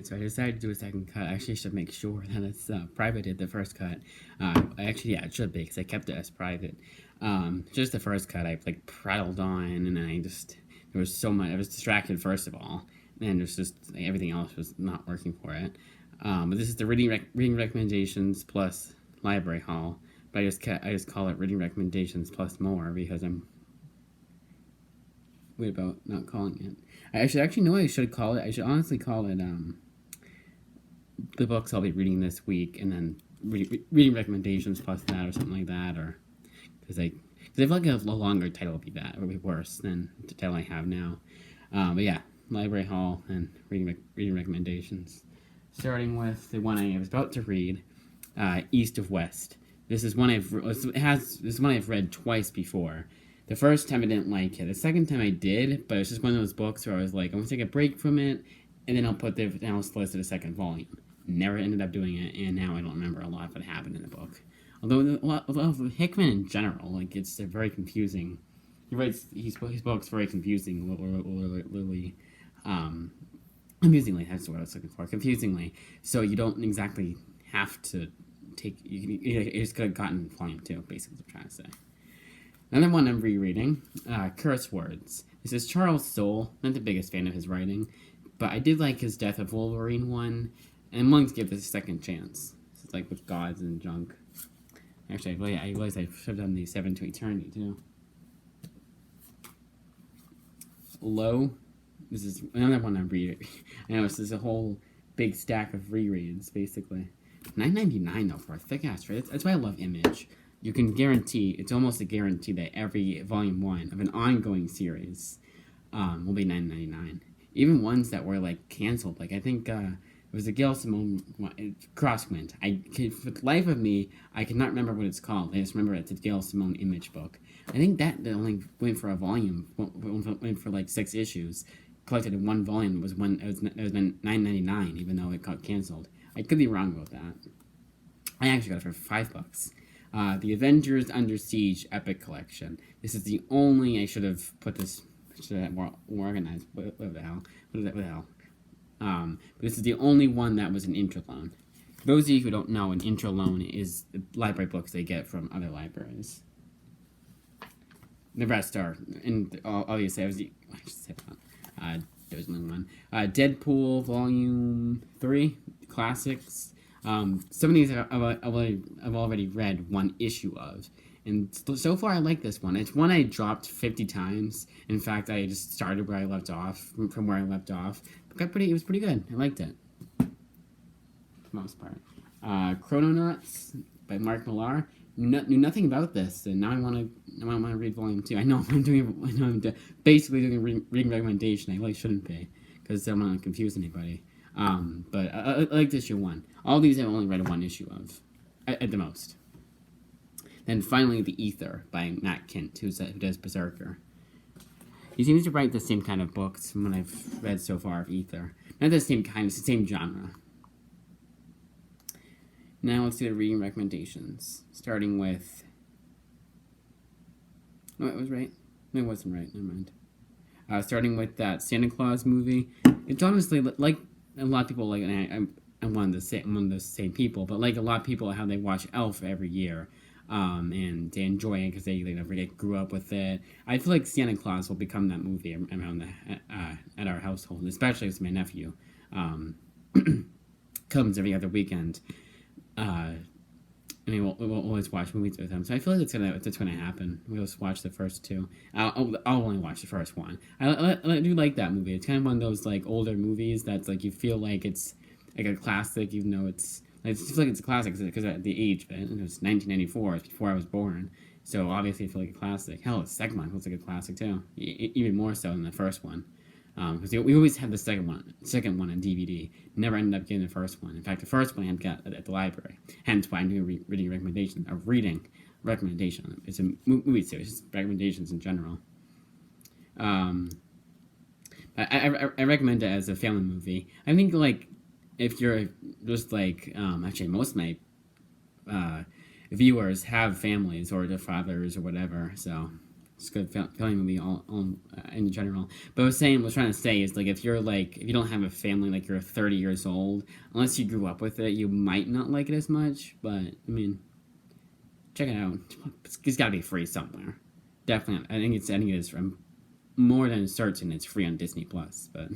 copyright, so I decided to do a second cut. I actually should make sure that it's privated, the first cut. Actually, yeah, it should be, because I kept it as private. Just the first cut, I like prattled on, and then there was so much, I was distracted first of all, and there's just, like, everything else was not working for it. But this is the reading recommendations plus library haul, but I just call it reading recommendations plus more, because I'm weird about not calling it. I should know what I should call it. I should honestly call it the books I'll be reading this week, and then reading recommendations plus that, or something like that, or because I feel like a longer title would be bad, or would be worse than the title I have now. But yeah, library haul and reading recommendations. Starting with the one I was about to read, East of West. This is one I've read twice before. The first time I didn't like it. The second time I did, but it was just one of those books where I was like, I'm going to take a break from it, and then I'll slice it a second volume. Never ended up doing it, and now I don't remember a lot of what happened in the book. Although Hickman in general, like, it's very confusing. His book's very confusing, amusingly, that's what I was looking for. Confusingly, so you don't exactly have to take, you just could have gotten volume 2, basically what I'm trying to say. Another one I'm rereading, Curse Words. This is Charles Soule. Not the biggest fan of his writing, but I did like his Death of Wolverine one, and I'm willing to give this a second chance. It's like with gods and junk. Actually, I realized I should have done the Seven to Eternity, too. Low. This is another one I'm reading. I know, this is a whole big stack of rereads, basically. $9.99 though for a thick-ass trade. That's why I love Image. You can guarantee, it's almost a guarantee that every volume 1 of an ongoing series will be $9.99. Even ones that were, like, canceled. Like, I think it was a Gail Simone Crosswind. For the life of me, I cannot remember what it's called. I just remember it's a Gail Simone Image book. I think that only went for a volume, went for like 6 issues. Collected in one volume. It was $9.99, even though it got canceled. I could be wrong about that. I actually got it for $5. The Avengers Under Siege Epic Collection. This is the only, I should have put this, should have more organized. What the hell? But this is the only one that was an interloan. For those of you who don't know, an interloan is the library books they get from other libraries. The rest are, and obviously, I should say that. There's another one. Deadpool Volume 3, Classics. Some of these I've already read one issue of. And so far I like this one. It's one I dropped 50 times. In fact, I just started where I left off, from where I left off. It was pretty good. I liked it. For the most part. Chrononauts by Mark Milar. Knew nothing about this, and now I want to read volume 2. I know I'm basically doing a reading recommendation. I really shouldn't be, because I don't want to confuse anybody. But I liked issue 1. All these I've only read one issue of, at the most. Then finally, The Ether by Matt Kint, who does Berserker. He seems to write the same kind of books from what I've read so far of Ether. Not the same kind, it's the same genre. Now let's do the reading recommendations. Starting with... No, it was right. No, it wasn't right. Never mind. Starting with that Santa Claus movie. It's honestly, like a lot of people, like, and I'm one of the same people, but like a lot of people, how they watch Elf every year. And they enjoy it because they grew up with it. I feel like Santa Claus will become that movie around at our household, especially with my nephew. Comes every other weekend. I mean, we'll always watch movies with him, so I feel like that's gonna happen. We'll just watch the first 2. I'll only watch the first one. I do like that movie. It's kind of one of those like older movies that's like you feel like it's like a classic, even though it's like it's a classic because of the age of it. It was 1994, it's before I was born, so obviously I feel like a classic. Hell, the second one feels like a classic too, even more so than the first one. Because we always had the second one on DVD. Never ended up getting the first one. In fact, the first one I had got at the library. Hence why I'm doing a reading recommendation. It's a movie series, just recommendations in general. I recommend it as a family movie. I think like if you're just like actually most of my viewers have families or their fathers or whatever, so It's a good feeling movie all in general. But what I was trying to say is, like, if you don't have a family, like you're 30 years old, unless you grew up with it, you might not like it as much. But I mean, check it out. It's got to be free somewhere. Definitely, I think it is. I'm more than certain it's free on Disney Plus. But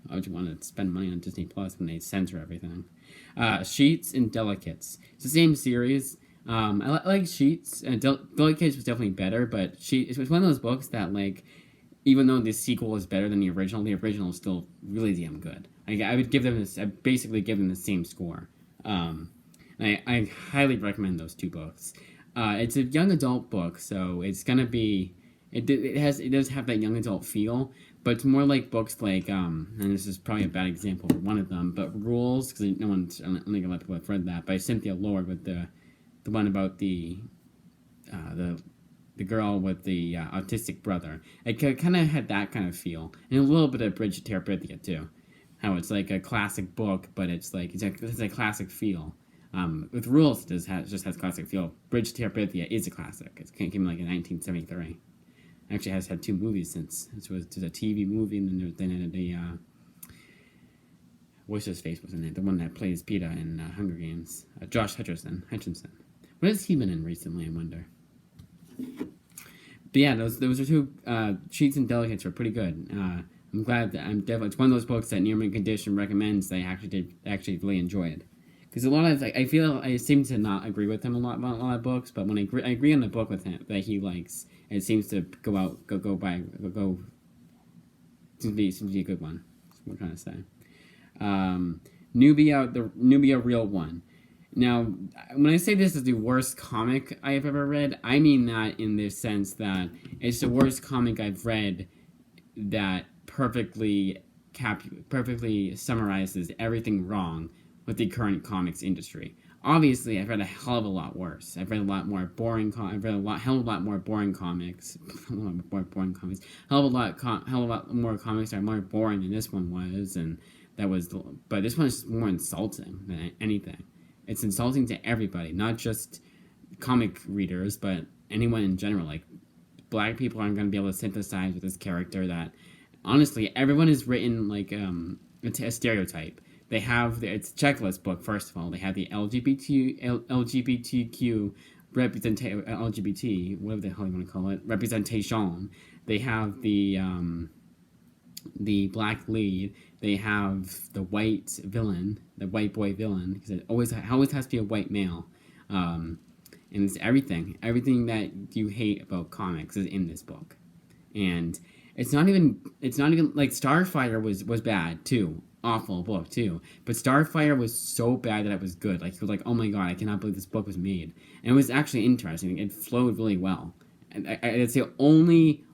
why would you want to spend money on Disney Plus when they censor everything? Sheets and Delicates. It's the same series. I like Sheets. Delicates was definitely better, but it was one of those books that, like, even though the sequel is better than the original is still really damn good. I would give them this. I basically give them the same score. I highly recommend those two books. It's a young adult book, so it's gonna be. It does have that young adult feel, but it's more like books like and this is probably a bad example for one of them, but Rules, because I don't think a lot of people have read that, by Cynthia Lord, with the one about the girl with the autistic brother. It kind of had that kind of feel, and a little bit of Bridge to Terabithia too. How it's like a classic book, but it's a classic feel. With Rules, it just has classic feel. Bridge to Terabithia is a classic. It came in 1973. Actually has had 2 movies since. There's a TV movie, and then what's his face was in it? The one that plays Peeta in Hunger Games. Josh Hutcherson. What has he been in recently, I wonder? But yeah, those are 2 Sheets and Delicates were pretty good. I'm glad that it's one of those books that Near Mint Condition recommends that I actually really enjoyed. Because a lot of I feel I seem to not agree with him a lot about a lot of books, but when I agree on the book with him that he likes, it seems to seems to be a good one. That's what I'm trying to say. Nubia Real One. Now, when I say this is the worst comic I have ever read, I mean that in the sense that it's the worst comic I've read that perfectly summarizes everything wrong with the current comics industry. Obviously, I've read a hell of a lot worse. I've read a lot more boring. I've read hell of a lot more boring comics. Hell of a lot more comics that are more boring than this one was, but this one is more insulting than anything. It's insulting to everybody, not just comic readers, but anyone in general. Like, black people aren't going to be able to sympathize with this character that, honestly, everyone is written like a stereotype. They have it's a checklist book. First of all, they have the LGBTQ LGBT, whatever the hell you want to call it, representation. They have the black lead. They have the white villain, the white boy villain, because it always has to be a white male. And it's everything that you hate about comics is in this book. And it's not even like Starfire was bad too. Awful book too, but Starfire was so bad that it was good. Like, you were like, oh my god, I cannot believe this book was made, and it was actually interesting. It flowed really well. And it's the only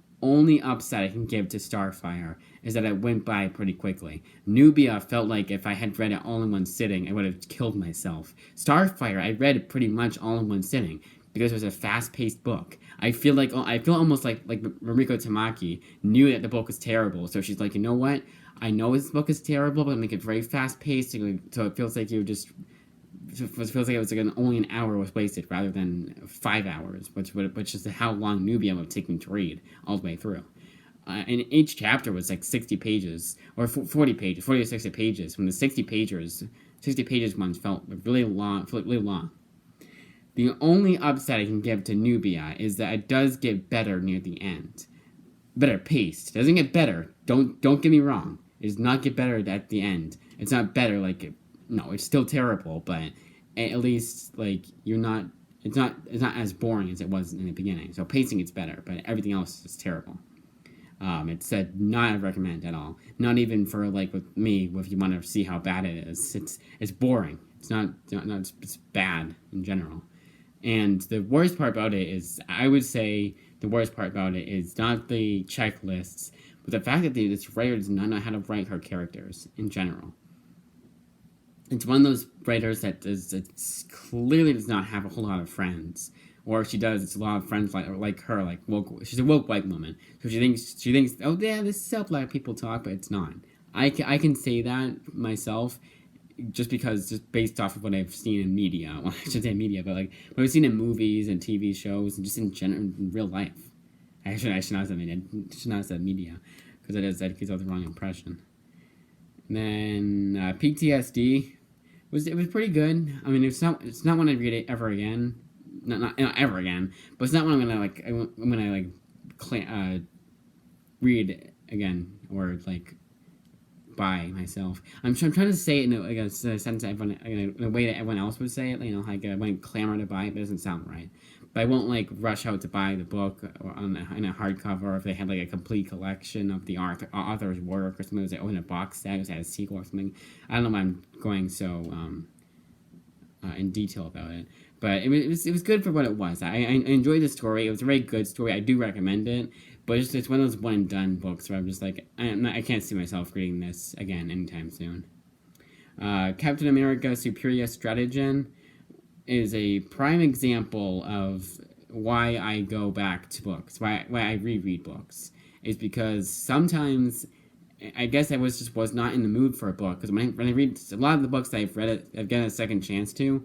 upset I can give to Starfire is that it went by pretty quickly. Nubia felt like if I had read it all in one sitting, I would have killed myself. Starfire, I read it pretty much all in one sitting because it was a fast-paced book. I feel almost like Mariko Tamaki knew that the book was terrible, so she's like, you know what? I know this book is terrible, but make it very fast-paced, so it feels like it was only an hour was wasted rather than 5 hours, which is how long Nubia would take me to read all the way through. And each chapter was like 60 pages, or 40 or 60 pages. When the 60 pages ones felt really long. The only upside I can give to Nubia is that it does get better near the end. Better paced. It doesn't get better. Don't get me wrong. It does not get better at the end. It's not better no, it's still terrible, but at least it's not as boring as it was in the beginning. So pacing gets better, but everything else is terrible. It said not recommend at all. Not even for with me, if you want to see how bad it is. It's boring. It's bad in general. And the worst part about it is, I would say the worst part about it is not the checklists, but the fact that this writer does not know how to write her characters in general. It's one of those writers that clearly does not have a whole lot of friends. Or if she does, it's a lot of friends like her, woke. She's a woke white woman, so she thinks, oh yeah, this is how black people talk, but it's not. I can say that myself, just based off of what I've seen in media. Well, I shouldn't say media, but what I've seen in movies and TV shows and just in general in real life. I should not have said media, because that gives out the wrong impression. And then PTSD it was pretty good. I mean, it's not one I'd read it ever again, not ever again, but it's not one I'm gonna read again or like by myself. I'm trying to say it in a sense in a way that everyone else would say it. Like I wouldn't clamor to buy it, but it doesn't sound right. But I won't like rush out to buy the book or in a hardcover, or if they had like a complete collection of the author's work, or something that was in a box set, or had a sequel or something. I don't know why I'm going so in detail about it, but it was good for what it was. I enjoyed the story. It was a very good story. I do recommend it. But it's one of those one and done books where I'm just like, I can't see myself reading this again anytime soon. Captain America Superior Stratagem is a prime example of why I go back to books, why I reread books. Is because sometimes I guess I was not in the mood for a book, because when I read a lot of the books that I've gotten a second chance to,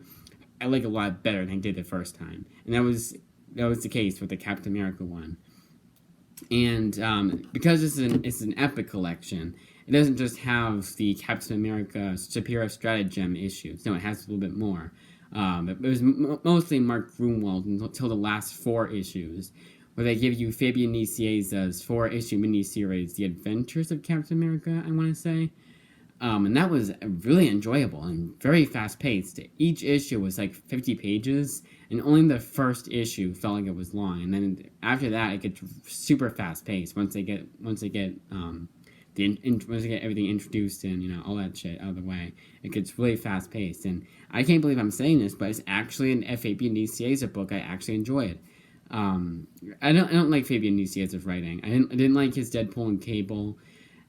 I like a lot better than I did the first time, and that was the case with the Captain America one. And because it's an epic collection, it doesn't just have the Captain America Superior Stratagem issues. No, it has a little bit more. It was mostly Mark Gruenwald until the last 4 issues, where they give you Fabian Nicieza's 4-issue miniseries, The Adventures of Captain America, I want to say. And that was really enjoyable and very fast-paced. Each issue was like 50 pages, and only the first issue felt like it was long. And then after that, it gets super fast-paced once they get everything introduced and all that shit out of the way. It gets really fast-paced, and I can't believe I'm saying this, but it's actually an Fabian Nicieza book. I actually enjoy it. I don't like Fabian Nicieza's writing. I didn't like his Deadpool and Cable.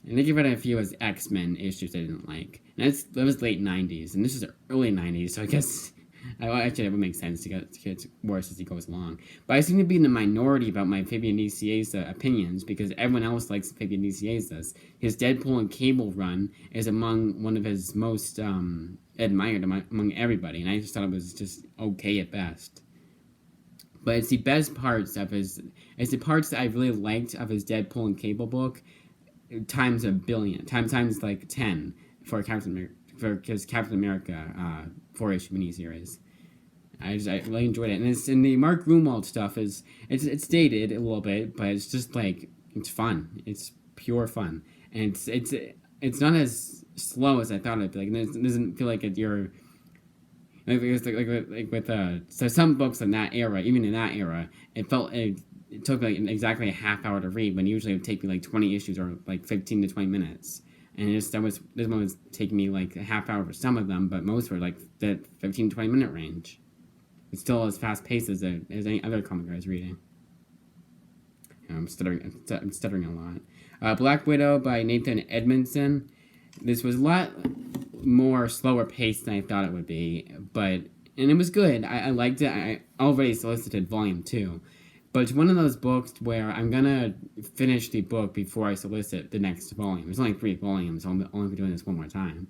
And I think I've read a few of his X-Men issues I didn't like. And that was late 90s, and this is early 90s, so I guess actually it would make sense to get worse as he goes along. But I seem to be in the minority about my Fabian Nicieza opinions, because everyone else likes Fabian Nicieza's. His Deadpool and Cable run is among one of his most admired among everybody, and I just thought it was just okay at best. But it's the best parts of it's the parts that I really liked of his Deadpool and Cable book, times a billion, times like 10 for his Captain America 4-issue miniseries. I really enjoyed it, and the Mark Gruenwald stuff it's dated a little bit, but it's just like it's fun. It's pure fun, and it's not as slow as I thought it'd be. Like, it doesn't feel like you're like with so some books in that era, even in that era, it took like exactly a half hour to read, when usually it would take me like 20 issues or like 15 to 20 minutes. And this one was taking me like a half hour for some of them, but most were like the 15 to 20 minute range. It's still as fast paced as any other comic I was reading. I'm stuttering a lot. Black Widow by Nathan Edmondson. This was a lot more slower paced than I thought it would be, and it was good. I liked it. I already solicited volume 2. But it's one of those books where I'm going to finish the book before I solicit the next volume. There's only 3 volumes, so I'll only be doing this one more time.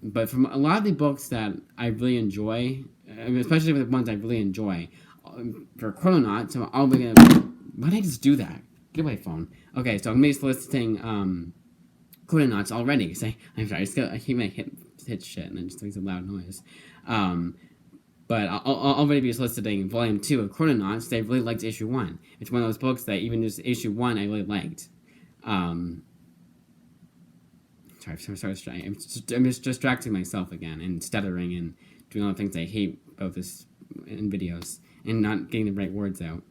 But from a lot of the books that I really enjoy, especially the ones I really enjoy, for Chrononauts, I'll be going to... Why did I just do that? Get away, phone. Okay, so I'm going to be soliciting Chrononauts already. I'm sorry, I keep my hit shit, and it just makes a loud noise. But I'll already be soliciting Volume 2 of Chrononauts. I really liked Issue 1. It's one of those books that even just Issue 1 I really liked. Sorry. I'm just distracting myself again and stuttering and doing all the things I hate about this in videos and not getting the right words out.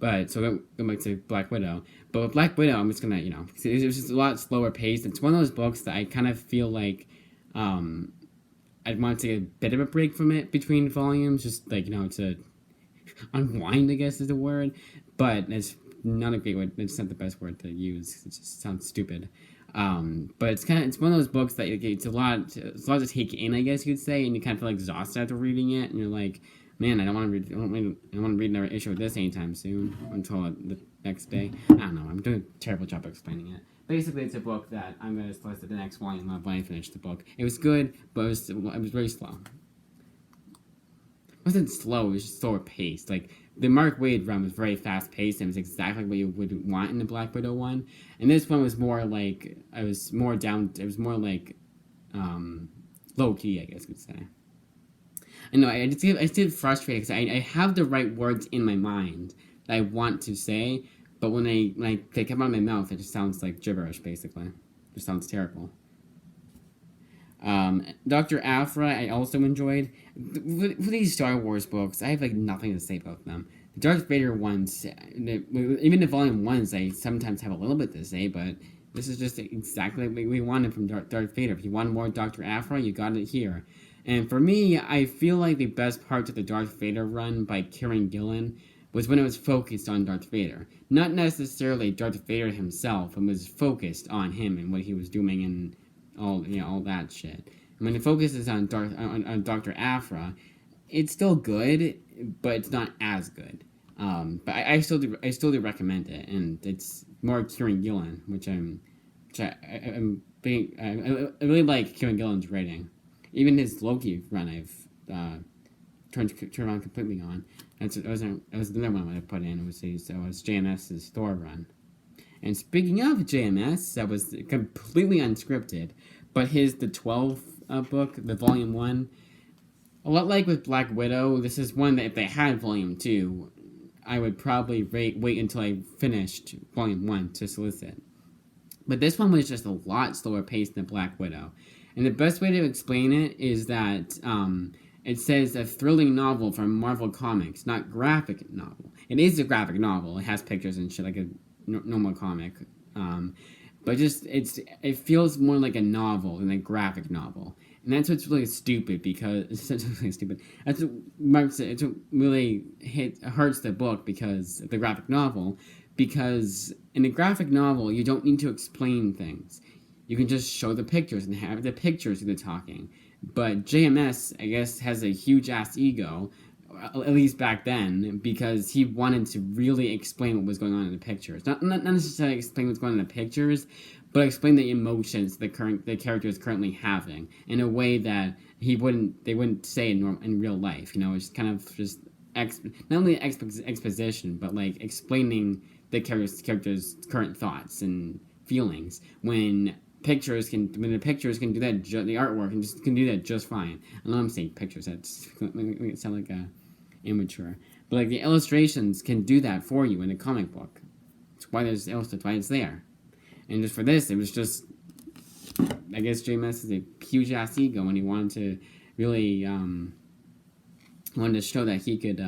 But so going back to Black Widow. But with Black Widow, I'm just gonna, it's just a lot slower paced. It's one of those books that I kind of feel like I'd want to take a bit of a break from it between volumes, just like, to unwind, I guess is the word. But it's not a great word. It's not the best word to use. It just sounds stupid. But it's one of those books that it's a lot to take in, I guess you'd say, and you kind of feel exhausted after reading it, and you're like, man, I don't want to read another issue of this anytime soon until the next day. I don't know. I'm doing a terrible job explaining it. Basically, it's a book that I'm going to solicit the next volume of when I finish the book. It was good, but it was very slow. wasn't slow. It was just slower paced. Like the Mark Waid run was very fast paced and it was exactly what you would want in the Black Widow one. And this one was more like I was more down. It was more like low key, I guess you could say. I know I just get frustrated because I have the right words in my mind that I want to say, but when they come out of my mouth, it just sounds like gibberish. Basically, it just sounds terrible. Dr. Aphra, I also enjoyed. For these Star Wars books, I have like nothing to say about them. The Darth Vader ones, even the Volume ones, I sometimes have a little bit to say, but this is just exactly what we wanted from Darth Vader. If you want more Dr. Aphra, you got it here. And for me, I feel like the best part of the Darth Vader run by Kieran Gillen was when it was focused on Darth Vader. Not necessarily Darth Vader himself, it was focused on him and what he was doing and all that shit. And when it focuses on Dr. Aphra, it's still good, but it's not as good. But I still do recommend it, and it's more Kieran Gillen, I really like Kieran Gillen's writing. Even his Loki run, I've turned around completely on. It was another one I put in. It was JMS's Thor run. And speaking of JMS, that was completely unscripted, but the 12 book, the Volume 1, a lot like with Black Widow, this is one that if they had Volume 2, I would probably wait until I finished Volume 1 to solicit. But this one was just a lot slower paced than Black Widow. And the best way to explain it is that it says a thrilling novel from Marvel Comics, not graphic novel. It is a graphic novel. It has pictures and shit like a normal comic. But it feels more like a novel than a graphic novel. And that's what's really stupid because it's really stupid. That's what marks it. It's what really hurts the book because of the graphic novel. Because in a graphic novel, you don't need to explain things. You can just show the pictures and have the pictures do the talking. But JMS, I guess, has a huge ass ego, at least back then, because he wanted to really explain what was going on in the pictures. Not necessarily explain what's going on in the pictures, but explain the emotions the character is currently having in a way that they wouldn't say in real life. It's kind of just not only exposition, but like explaining the character's current thoughts and feelings when the pictures can do that, the artwork can do that just fine. I know I'm saying pictures, that's it sound like immature, but like the illustrations can do that for you in a comic book. It's why it's there. And just for this, it was just, I guess JMS is a huge ass ego when he wanted to really wanted to show that he could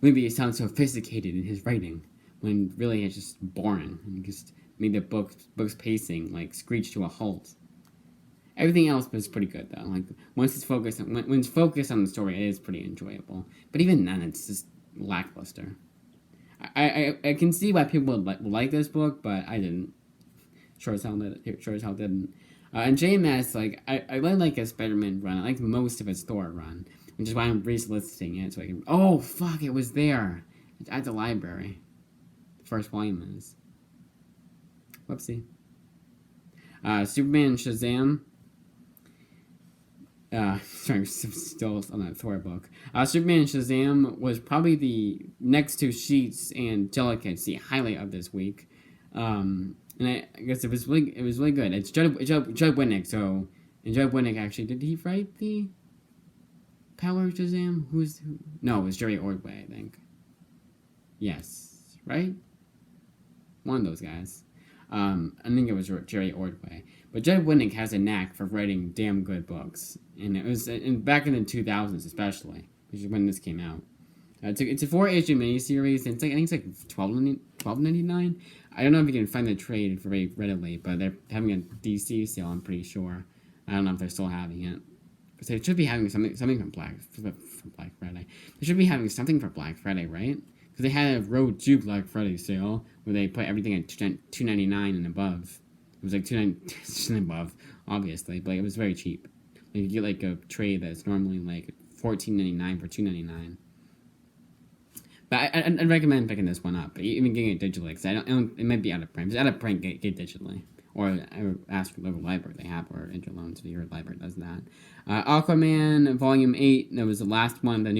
maybe sound sophisticated in his writing when really it's just boring and just made the book's pacing like screech to a halt. Everything else was pretty good though. Like once it's focused on the story, it is pretty enjoyable. But even then, it's just lackluster. I can see why people would like this book, but I didn't. Sure as hell didn't. And JMS, like I really like his Spider-Man run. I like most of his Thor run, which is why I'm re-soliciting it. So I can. Oh fuck! It was there. It's at the library. The first volume is. Whoopsie. Superman and Shazam. Sorry, still on that Thor book. Superman and Shazam was probably the next two sheets and Delicates, the highlight of this week. And I guess it was really good. It's Judd Winnick. So, and Judd Winnick actually, did he write the Power of Shazam? No, it was Jerry Ordway, I think. Yes, right? One of those guys. I think it was Jerry Ordway. But Judd Winnick has a knack for writing damn good books. And it was back in the 2000s especially, which is when this came out. It's a 4-issue miniseries. And I think it's like $12.99. I don't know if you can find the trade very readily, but they're having a DC sale, I'm pretty sure. I don't know if they're still having it. Because they should be having something from Black Friday. They should be having something for Black Friday, right? Because they had a Road to Black Friday sale where they put everything at $2.99 and above. It was like $2.99 and above, obviously, but it was very cheap. Like you get like a trade that's normally like $14.99 for $2.99. But I'd recommend picking this one up, even getting it digitally, because it might be out of print. If it's out of print, get it digitally. or ask your local library they have, or Interloans if your library does that. Aquaman Volume 8, that was the last one, the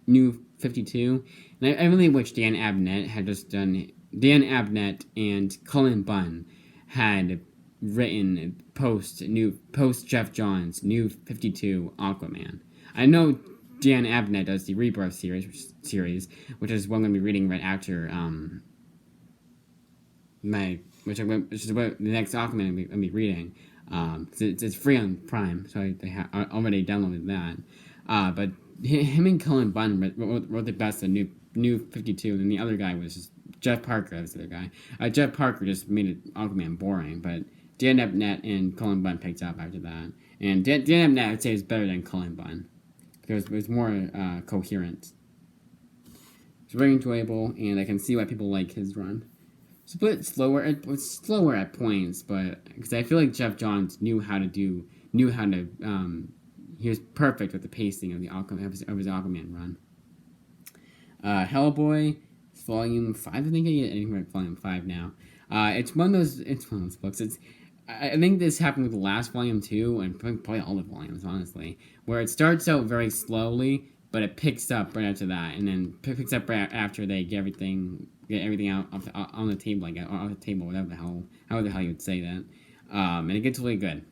new 52. And I really wish Dan Abnett had just done, Dan Abnett and Cullen Bunn had written post Jeff Johns New 52 Aquaman. I know Dan Abnett does the Rebirth series, which is what I'm going to be reading right after which is what the next Aquaman I'm going to be reading. It's free on Prime, so I already downloaded that. But him and Cullen Bunn wrote the best of New 52, and the other guy was just Jeff Parker. That was the other guy. Jeff Parker just made Aquaman boring, but Dan Abnett and Cullen Bunn picked up after that. And Dan Abnett, I'd say, is better than Cullen Bunn because it was more coherent. It's very enjoyable, and I can see why people like his run. It's a bit slower. It was slower at points, but because I feel like Jeff Johns knew how to. He was perfect with the pacing of his Aquaman run. Hellboy, Volume 5. I think I get Volume 5 now. It's one of those books. I think this happened with the last volume too, and probably all the volumes, honestly, where it starts out very slowly, but it picks up right after that, and then picks up right after they get everything out on the table, like off the table, however the hell you would say that, and it gets really good.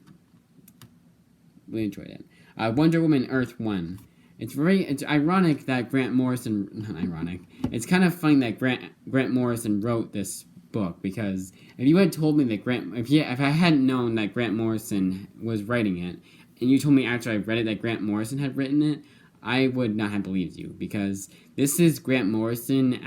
Really enjoyed it. Wonder Woman Earth 1. It's ironic that Grant Morrison, not ironic, it's kind of funny that Grant Morrison wrote this book, because if you had told me that if I hadn't known that Grant Morrison was writing it, and you told me after I read it that Grant Morrison had written it, I would not have believed you, because this is Grant Morrison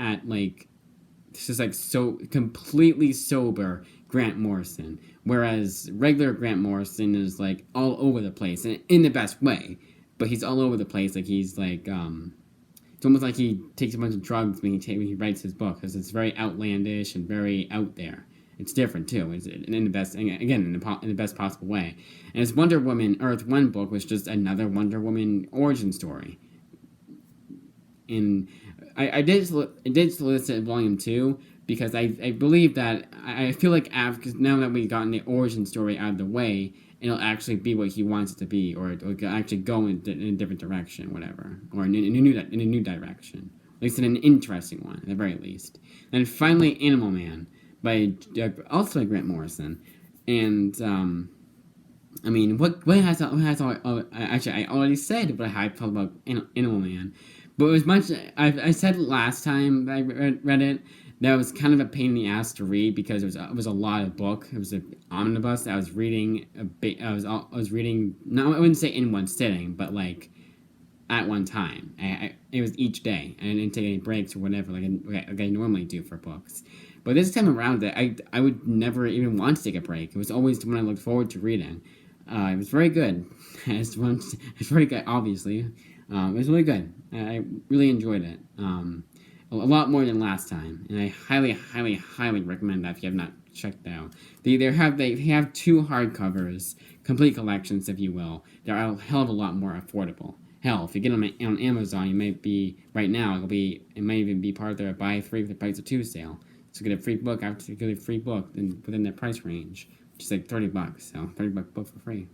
this is so completely sober Grant Morrison, whereas regular Grant Morrison is all over the place, and in the best way, but he's all over the place, it's almost like he takes a bunch of drugs when he writes his book, because it's very outlandish and very out there. It's different too. It's in the best possible way. And his Wonder Woman Earth 1 book was just another Wonder Woman origin story. And I did solicit Volume 2 because I believe that I feel like because now that we've gotten the origin story out of the way, it'll actually be what he wants it to be, or it'll actually go in a different direction, whatever, or in a new direction, at least in an interesting one, at the very least. And finally, Animal Man by also Grant Morrison, and actually I already said what I felt about Animal Man, but it was much. I said last time I read it. That was kind of a pain in the ass to read because it was a lot of book. It was an omnibus that I was reading I was reading. No, I wouldn't say in one sitting, but at one time. It was each day. I didn't take any breaks or whatever like I normally do for books. But this time around, I would never even want to take a break. It was always the one I looked forward to reading. It was very good. It's very good, obviously. It was really good. I really enjoyed it. A lot more than last time, and I highly, highly, highly recommend that if you have not checked it out. They have 2 hardcovers, complete collections, if you will. They're a hell of a lot more affordable. Hell, if you get them on Amazon, you might be right now. It might even be part of their buy 3 with the price of 2 sale. So get a free book after you get a free book within that price range, which is $30. So $30 book for free.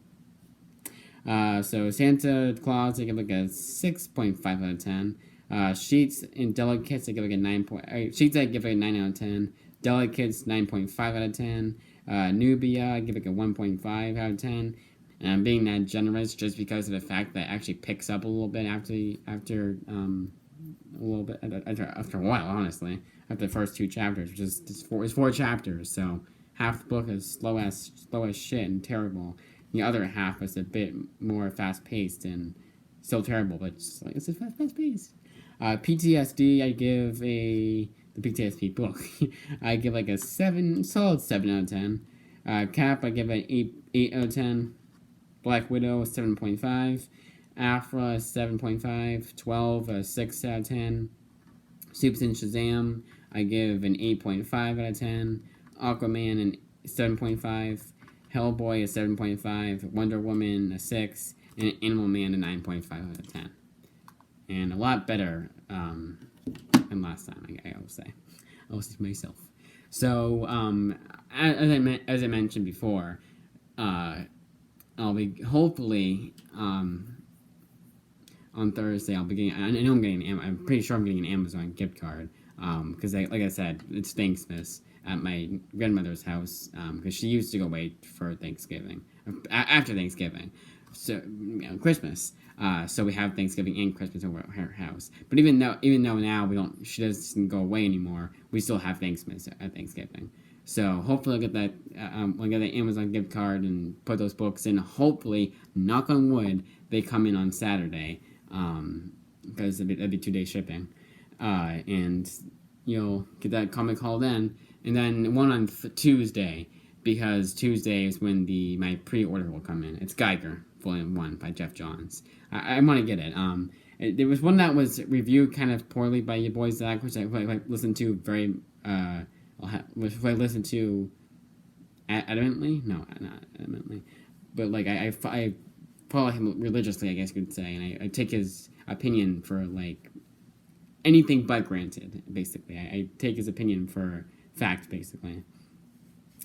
So Santa Claus, I give a 6.5 out of 10. Sheets and Delicates, I give a 9. Sheets, I give a 9 out of 10. Delicates, 9.5 out of 10. Nubia, I give a 1.5 out of 10. And I'm being that generous just because of the fact that it actually picks up a little bit after a while, honestly. After the first 2 chapters, which is it's 4 chapters, so half the book is slow as shit and terrible. The other half is a bit more fast paced and still terrible, but it's fast paced. PTSD, I give the PTSD book. I give a solid 7 out of 10. Cap, I give an 8 out of 10. Black Widow, 7.5. Afra, 7.5. 12, 6 out of 10. Soups and Shazam, I give an 8.5 out of 10. Aquaman, an 7.5. Hellboy, a 7.5. Wonder Woman, a 6. And Animal Man, a 9.5 out of 10. And a lot better than last time, I will say. I will say to myself. So, as I mentioned before, I'll be hopefully on Thursday. I'll be getting. I know I'm getting. I'm pretty sure I'm getting an Amazon gift card. Because like I said, it's Thanksmas at my grandmother's house. Because she used to go away for Thanksgiving, after Thanksgiving, so Christmas. So we have Thanksgiving and Christmas over at her house. But even though now she doesn't go away anymore, we still have Thanksmas at Thanksgiving. So hopefully I'll get that. I'll get the Amazon gift card and put those books in. Hopefully, knock on wood, they come in on Saturday. Because it'd be 2 day shipping. And you'll get that comic haul then. And then one on Tuesday, because Tuesday is when my pre-order will come in. It's Geiger, Volume 1 by Jeff Johns. I want to get it. There was one that was reviewed kind of poorly by your boy Zach, which I listened to very, which I listened to adamantly? No, not adamantly. But like, I follow him religiously, I guess you could say, and I take his opinion for like anything but granted. Basically, I take his opinion for fact. Basically,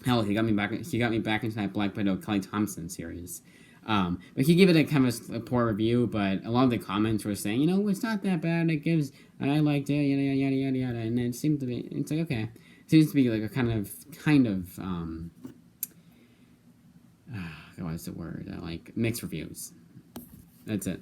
hell, he got me back into that Black Widow Kelly Thompson series. But he gave it a kind of a poor review. But a lot of the comments were saying, it's not that bad. I liked it, yada yada yada yada, and it seemed to be. It's like okay, it seems to be like a kind of. What is the word? Like mixed reviews. That's it.